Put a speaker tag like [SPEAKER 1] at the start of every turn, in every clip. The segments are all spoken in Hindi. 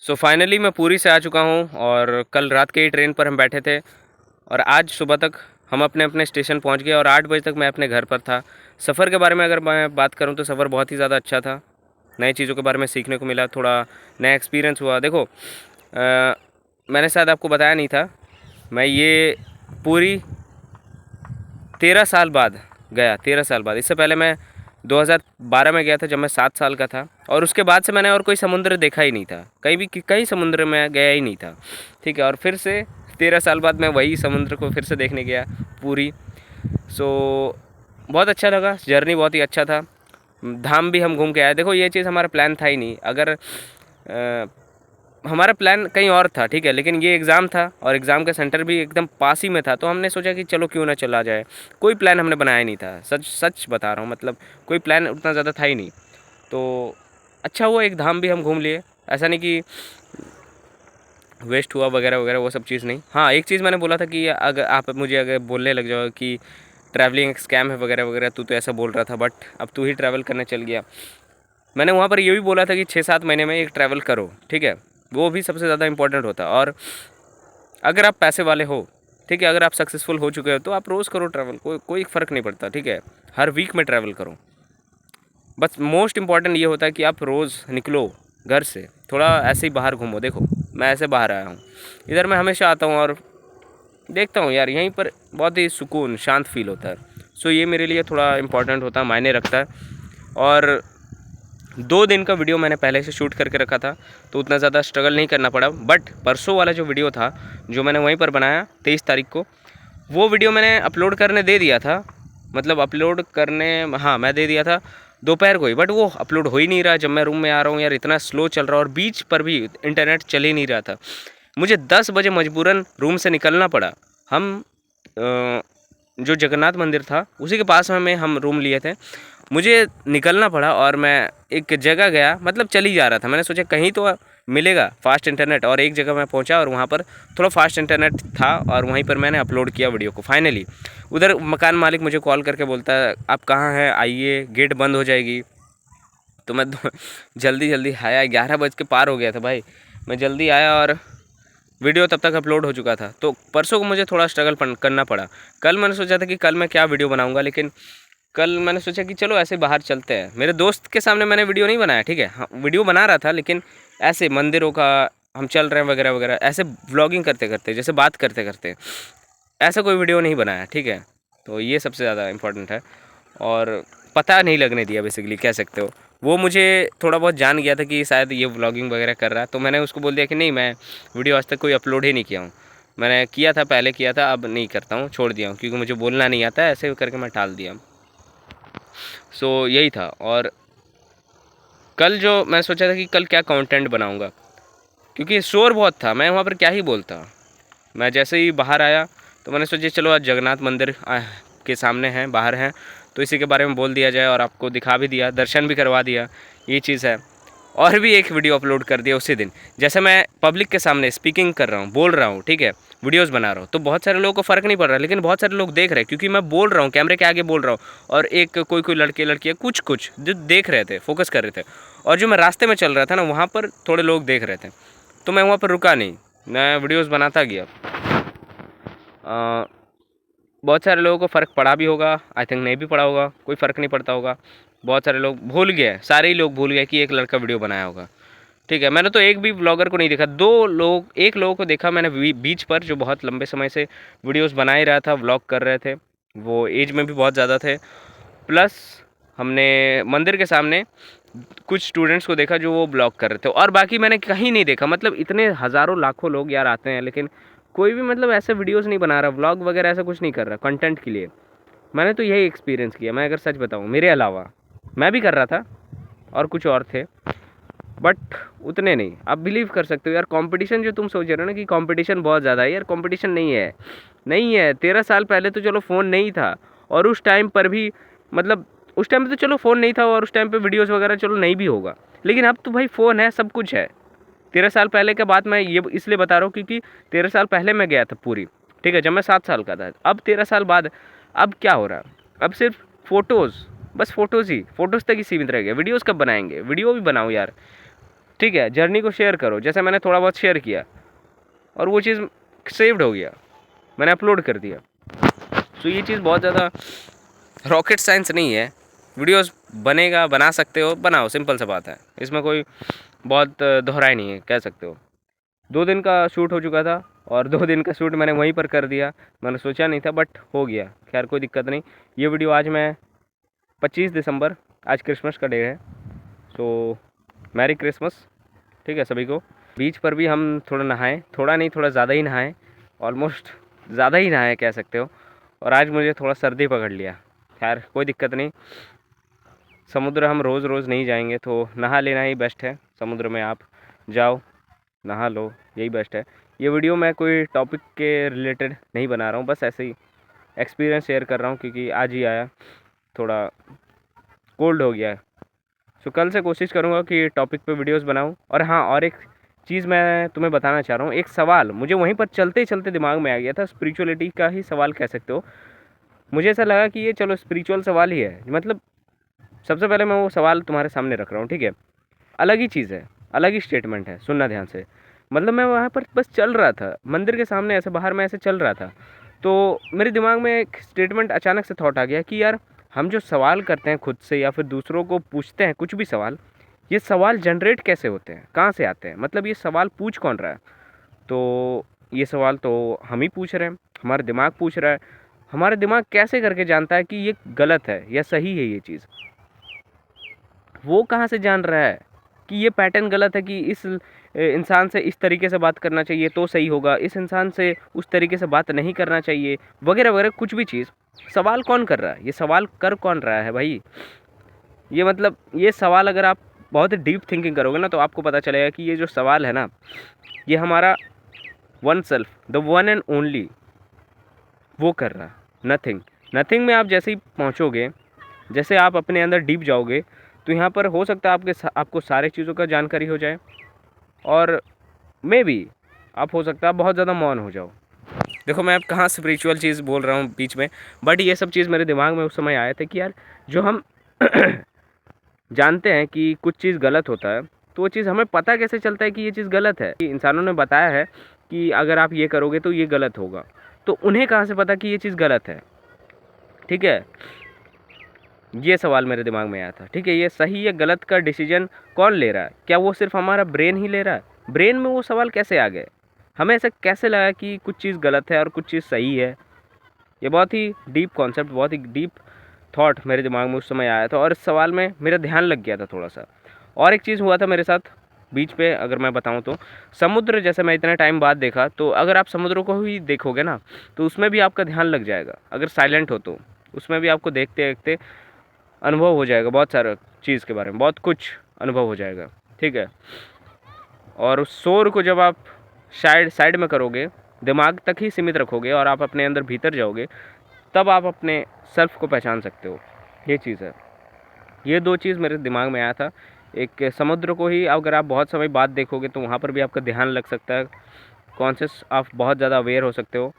[SPEAKER 1] सो फाइनली मैं पूरी से आ चुका हूँ और कल रात के ही ट्रेन पर हम बैठे थे और आज सुबह तक हम अपने अपने स्टेशन पहुँच गए और 8 बजे तक मैं अपने घर पर था। सफ़र के बारे में अगर मैं बात करूँ तो सफ़र बहुत ही ज़्यादा अच्छा था। नई चीज़ों के बारे में सीखने को मिला, थोड़ा नया एक्सपीरियंस हुआ। देखो मैंने शायद आपको बताया नहीं था, मैं ये पूरी 13 साल बाद गया, 13 साल बाद। इससे पहले मैं 2012 में गया था जब मैं 7 साल का था और उसके बाद से मैंने और कोई समुद्र देखा ही नहीं था, कहीं समुद्र में गया ही नहीं था, ठीक है। और फिर से 13 साल बाद मैं वही समुद्र को फिर से देखने गया पूरी। सो बहुत अच्छा लगा, जर्नी बहुत ही अच्छा था। धाम भी हम घूम के आए। देखो ये चीज़ हमारा प्लान था ही नहीं, अगर हमारा प्लान कहीं और था, ठीक है, लेकिन ये एग्ज़ाम था और एग्ज़ाम का सेंटर भी एकदम पास ही में था, तो हमने सोचा कि चलो क्यों ना चला जाए। कोई प्लान हमने बनाया नहीं था, सच सच बता रहा हूँ, मतलब कोई प्लान उतना ज़्यादा था ही नहीं। तो अच्छा हुआ एक धाम भी हम घूम लिए, ऐसा नहीं कि वेस्ट हुआ वगैरह वगैरह, वो सब चीज़ नहीं। हाँ, एक चीज़ मैंने बोला था कि अगर आप मुझे अगर बोलने लग जाओ कि ट्रैवलिंग एक स्कैम है वगैरह वगैरह, तू तो ऐसा बोल रहा था, बट अब तू ही ट्रैवल करने चल गया। मैंने वहाँ पर ये भी बोला था कि 6-7 महीने में एक ट्रैवल करो, ठीक है, वो भी सबसे ज़्यादा इंपॉर्टेंट होता है। और अगर आप पैसे वाले हो, ठीक है, अगर आप सक्सेसफुल हो चुके हो तो आप रोज़ करो ट्रैवल, कोई फ़र्क नहीं पड़ता, ठीक है। हर वीक में ट्रैवल करो। बस मोस्ट इम्पॉर्टेंट ये होता है कि आप रोज़ निकलो घर से, थोड़ा ऐसे ही बाहर घूमो। देखो मैं ऐसे बाहर आया हूँ, इधर मैं हमेशा आता हूँ और देखता हूँ यार, यहीं पर बहुत ही सुकून शांत फील होता है। सो ये मेरे लिए थोड़ा इम्पोर्टेंट होता है, मायने रखता है। और 2 दिन का वीडियो मैंने पहले से शूट करके रखा था, तो उतना ज़्यादा स्ट्रगल नहीं करना पड़ा। बट परसों वाला जो वीडियो था, जो मैंने वहीं पर बनाया 23 तारीख को, वो वीडियो मैंने अपलोड करने दे दिया था। मतलब अपलोड करने, हाँ, मैं दे दिया था दोपहर को ही, बट वो अपलोड हो ही नहीं रहा। जब मैं रूम में आ रहा हूँ यार, इतना स्लो चल रहा, और बीच पर भी इंटरनेट चल ही नहीं रहा था। मुझे 10 बजे मजबूरन रूम से निकलना पड़ा। हम जो जगन्नाथ मंदिर था उसी के पास में हम रूम लिए थे, मुझे निकलना पड़ा और मैं एक जगह गया, मतलब चल ही जा रहा था। मैंने सोचा कहीं तो मिलेगा फास्ट इंटरनेट, और एक जगह मैं पहुंचा और वहाँ पर थोड़ा फास्ट इंटरनेट था और वहीं पर मैंने अपलोड किया वीडियो को। फाइनली उधर मकान मालिक मुझे कॉल करके बोलता है आप कहाँ हैं, आइए, गेट बंद हो जाएगी। तो मैं जल्दी जल्दी आया, 11 बज के पार हो गया था भाई। मैं जल्दी आया और वीडियो तब तक अपलोड हो चुका था। तो परसों को मुझे थोड़ा स्ट्रगल करना पड़ा। कल मैंने सोचा था कि कल मैं क्या वीडियो बनाऊंगा, लेकिन कल मैंने सोचा कि चलो ऐसे बाहर चलते हैं। मेरे दोस्त के सामने मैंने वीडियो नहीं बनाया, ठीक है, हाँ वीडियो बना रहा था, लेकिन ऐसे मंदिरों का हम चल रहे हैं वगैरह वगैरह, ऐसे व्लॉगिंग करते करते, जैसे बात करते करते, ऐसा कोई वीडियो नहीं बनाया, ठीक है। तो ये सबसे ज़्यादा इम्पोर्टेंट है। और पता नहीं लगने दिया, बेसिकली कह सकते हो। वो मुझे थोड़ा बहुत जान गया था कि शायद ये व्लॉगिंग वगैरह कर रहा है, तो मैंने उसको बोल दिया कि नहीं, मैं वीडियो आज तक कोई अपलोड ही नहीं किया हूँ। मैंने किया था, पहले किया था, अब नहीं करता हूँ, छोड़ दिया हूँ, क्योंकि मुझे बोलना नहीं आता है, ऐसे करके मैं टाल दिया। सो यही था। और कल जो मैं सोचा था कि कल क्या कंटेंट बनाऊँगा, क्योंकि शोर बहुत था, मैं वहाँ पर क्या ही बोलता। मैं जैसे ही बाहर आया तो मैंने सोचा चलो आज जगन्नाथ मंदिर के सामने हैं, बाहर हैं, तो इसी के बारे में बोल दिया जाए, और आपको दिखा भी दिया, दर्शन भी करवा दिया, ये चीज़ है। और भी एक वीडियो अपलोड कर दिया उसी दिन, जैसे मैं पब्लिक के सामने स्पीकिंग कर रहा हूँ, बोल रहा हूँ, ठीक है, वीडियोस बना रहा हूँ, तो बहुत सारे लोगों को फ़र्क नहीं पड़ रहा, लेकिन बहुत सारे लोग देख रहे हैं, क्योंकि मैं बोल रहा हूँ, कैमरे के आगे बोल रहा हूँ। और एक कोई लड़के लड़कियाँ कुछ कुछ जो देख रहे थे, फोकस कर रहे थे। और जो मैं रास्ते में चल रहा था ना, वहाँ पर थोड़े लोग देख रहे थे, तो मैं वहाँ पर रुका नहीं, मैं वीडियोज़ बनाता गया। बहुत सारे लोगों को फ़र्क पड़ा भी होगा, आई थिंक नहीं भी पड़ा होगा, कोई फ़र्क नहीं पड़ता होगा। बहुत सारे लोग भूल गए, सारे ही लोग भूल गए कि एक लड़का वीडियो बनाया होगा, ठीक है। मैंने तो एक भी ब्लॉगर को नहीं देखा, 2 लोग, एक लोगों को देखा मैंने बीच पर, जो बहुत लंबे समय से वीडियोस बना ही रहा था, व्लॉग कर रहे थे, वो एज में भी बहुत ज़्यादा थे। प्लस हमने मंदिर के सामने कुछ स्टूडेंट्स को देखा जो वो ब्लॉग कर रहे थे, और बाकी मैंने कहीं नहीं देखा। मतलब इतने हज़ारों लाखों लोग यार आते हैं, लेकिन कोई भी मतलब ऐसे वीडियोस नहीं बना रहा, व्लॉग वगैरह ऐसा कुछ नहीं कर रहा कंटेंट के लिए। मैंने तो यही एक्सपीरियंस किया, मैं अगर सच बताऊँ, मेरे अलावा मैं भी कर रहा था और कुछ और थे, बट उतने नहीं। आप बिलीव कर सकते हो यार, कंपटीशन जो तुम सोच रहे हो ना कि कंपटीशन बहुत ज़्यादा है, यार कंपटीशन नहीं है, नहीं है। 13 साल पहले तो चलो फ़ोन नहीं था, और उस टाइम पर भी, मतलब उस टाइम पे तो चलो फ़ोन नहीं था, और उस टाइम पे वीडियोस वगैरह चलो नहीं भी होगा, लेकिन अब तो भाई फ़ोन है, सब कुछ है। 13 साल पहले का बात मैं ये इसलिए बता रहा हूँ क्योंकि 13 साल पहले मैं गया था पूरी, ठीक है, जब मैं 7 साल का था। अब 13 साल बाद अब क्या हो रहा है, अब सिर्फ फ़ोटोज़, बस फ़ोटोज़ तक ही सीमित रह गया। वीडियोज़ कब बनाएंगे, वीडियो भी बनाओ यार। ठीक है, जर्नी को शेयर करो, जैसे मैंने थोड़ा बहुत शेयर किया और वो चीज़ सेव्ड हो गया, मैंने अपलोड कर दिया। तो ये चीज़ बहुत ज़्यादा रॉकेट साइंस नहीं है। वीडियोस बनेगा, बना सकते हो, बनाओ, सिंपल सा बात है, इसमें कोई बहुत दोहराई नहीं है, कह सकते हो। 2 दिन का शूट हो चुका था और 2 दिन का शूट मैंने वहीं पर कर दिया, मैंने सोचा नहीं था बट हो गया, खैर कोई दिक्कत नहीं। ये वीडियो आज मैं 25 दिसंबर, आज क्रिसमस का डे है, सो मैरी क्रिसमस, ठीक है सभी को। बीच पर भी हम थोड़ा नहाए, थोड़ा नहीं थोड़ा ज़्यादा ही नहाए, ऑलमोस्ट ज़्यादा ही नहाए कह सकते हो। और आज मुझे थोड़ा सर्दी पकड़ लिया, खैर कोई दिक्कत नहीं, समुद्र हम रोज़ रोज़ नहीं जाएंगे तो नहा लेना ही बेस्ट है। समुद्र में आप जाओ, नहा लो, यही बेस्ट है। ये वीडियो मैं कोई टॉपिक के रिलेटेड नहीं बना रहा हूँ, बस ऐसे ही एक्सपीरियंस शेयर कर रहा हूँ क्योंकि आज ही आया, थोड़ा कोल्ड हो गया है। सो कल से कोशिश करूँगा कि टॉपिक पे वीडियोस बनाऊँ। और हाँ, और एक चीज़ मैं तुम्हें बताना चाह रहा हूँ, एक सवाल मुझे वहीं पर चलते चलते दिमाग में आ गया था, स्पिरिचुअलिटी का ही सवाल कह सकते हो। मुझे ऐसा लगा कि ये चलो स्पिरिचुअल सवाल ही है, मतलब सबसे पहले मैं वो सवाल तुम्हारे सामने रख रहा हूँ, ठीक है। अलग ही चीज़ है, अलग ही स्टेटमेंट है, सुनना ध्यान से। मतलब मैं वहाँ पर बस चल रहा था, मंदिर के सामने ऐसे बाहर मैं ऐसे चल रहा था, तो मेरे दिमाग में एक स्टेटमेंट अचानक से थॉट आ गया कि यार हम जो सवाल करते हैं खुद से या फिर दूसरों को पूछते हैं कुछ भी सवाल, ये सवाल जनरेट कैसे होते हैं, कहाँ से आते हैं, मतलब ये सवाल पूछ कौन रहा है। तो ये सवाल तो हम ही पूछ रहे हैं, हमारा दिमाग पूछ रहा है। हमारा दिमाग कैसे करके जानता है कि ये गलत है या सही है ये चीज़, वो कहाँ से जान रहा है कि ये पैटर्न गलत है, कि इस इंसान से इस तरीके से बात करना चाहिए तो सही होगा, इस इंसान से उस तरीके से बात नहीं करना चाहिए, वगैरह वगैरह कुछ भी चीज़। सवाल कौन कर रहा है, ये सवाल कर कौन रहा है भाई। ये मतलब ये सवाल अगर आप बहुत डीप थिंकिंग करोगे ना तो आपको पता चलेगा कि ये जो सवाल है ना, ये हमारा one self, the one and only, वो कर रहा है। नथिंग, नथिंग में आप जैसे ही पहुँचोगे, जैसे आप अपने अंदर डीप जाओगे, तो यहाँ पर हो सकता है आपको सारी चीज़ों का जानकारी हो जाए, और मे बी आप हो सकता है बहुत ज़्यादा मौन हो जाओ। देखो मैं अब कहाँ स्पिरिचुअल चीज़ बोल रहा हूँ बीच में, बट ये सब चीज़ मेरे दिमाग में उस समय आया था कि यार जो हम जानते हैं कि कुछ चीज़ गलत होता है, तो वो चीज़ हमें पता कैसे चलता है कि ये चीज़ गलत है। इंसानों ने बताया है कि अगर आप ये करोगे तो ये गलत होगा, तो उन्हें कहाँ से पता कि ये चीज़ गलत है, ठीक है। ये सवाल मेरे दिमाग में आया था, ठीक है। ये सही या गलत का डिसीजन कौन ले रहा है, क्या वो सिर्फ हमारा ब्रेन ही ले रहा है, ब्रेन में वो सवाल कैसे आ गए, हमें ऐसा कैसे लगा कि कुछ चीज़ गलत है और कुछ चीज़ सही है। ये बहुत ही डीप कॉन्सेप्ट, बहुत ही डीप थॉट मेरे दिमाग में उस समय आया था और इस सवाल में मेरा ध्यान लग गया था थोड़ा सा। और एक चीज़ हुआ था मेरे साथ बीच पे, अगर मैं बताऊं तो समुद्र जैसे मैं इतने टाइम बाद देखा, तो अगर आप समुद्र को ही देखोगे ना तो उसमें भी आपका ध्यान लग जाएगा, अगर साइलेंट हो तो उसमें भी आपको देखते देखते अनुभव हो जाएगा, बहुत सारा चीज़ के बारे में बहुत कुछ अनुभव हो जाएगा, ठीक है। और उस शोर को जब आप साइड में करोगे, दिमाग तक ही सीमित रखोगे और आप अपने अंदर भीतर जाओगे, तब आप अपने सेल्फ को पहचान सकते हो। ये चीज़ है, ये 2 चीज़ मेरे दिमाग में आया था। एक समुद्र को ही अगर आप बहुत समय बाद देखोगे तो वहाँ पर भी आपका ध्यान लग सकता है, कॉन्शियस आप बहुत ज़्यादा अवेयर हो सकते हो।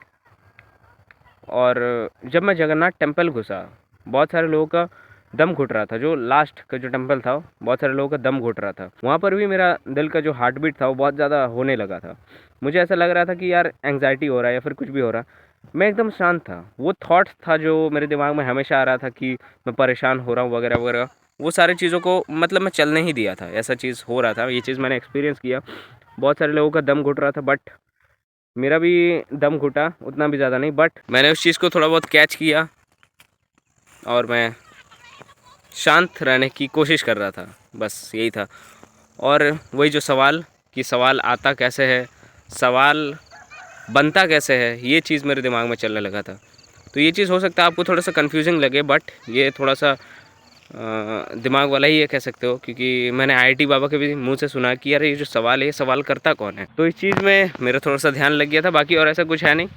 [SPEAKER 1] और जब मैं जगन्नाथ टेम्पल घुसा, बहुत सारे लोगों का दम घुट रहा था, जो लास्ट का जो टेम्पल था बहुत सारे लोगों का दम घुट रहा था, वहाँ पर भी मेरा दिल का जो हार्ट बीट था वो बहुत ज़्यादा होने लगा था। मुझे ऐसा लग रहा था कि यार एंग्जाइटी हो रहा है या फिर कुछ भी हो रहा, मैं एकदम शांत था। वो थॉट था जो मेरे दिमाग में हमेशा आ रहा था कि मैं परेशान हो रहा हूँ वगैरह वगैरह, वो सारी चीज़ों को मतलब मैं चलने ही दिया था, ऐसा चीज़ हो रहा था। ये चीज़ मैंने एक्सपीरियंस किया, बहुत सारे लोगों का दम घुट रहा था, बट मेरा भी दम घुटा, उतना भी ज़्यादा नहीं, बट मैंने उस चीज़ को थोड़ा बहुत कैच किया और मैं शांत रहने की कोशिश कर रहा था, बस यही था। और वही जो सवाल कि सवाल आता कैसे है, सवाल बनता कैसे है, ये चीज़ मेरे दिमाग में चलने लगा था। तो ये चीज़ हो सकता है आपको थोड़ा सा कन्फ्यूजिंग लगे, बट ये थोड़ा सा दिमाग वाला ही है कह सकते हो, क्योंकि मैंने आईआईटी बाबा के भी मुंह से सुना कि यार ये जो सवाल है ये सवाल करता कौन है। तो इस चीज़ में मेरा थोड़ा सा ध्यान लग गया था, बाकी और ऐसा कुछ है नहीं।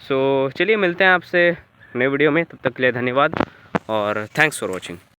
[SPEAKER 1] सो चलिए मिलते हैं आपसे नए वीडियो में, तब तक के लिए धन्यवाद और थैंक्स फॉर वॉचिंग।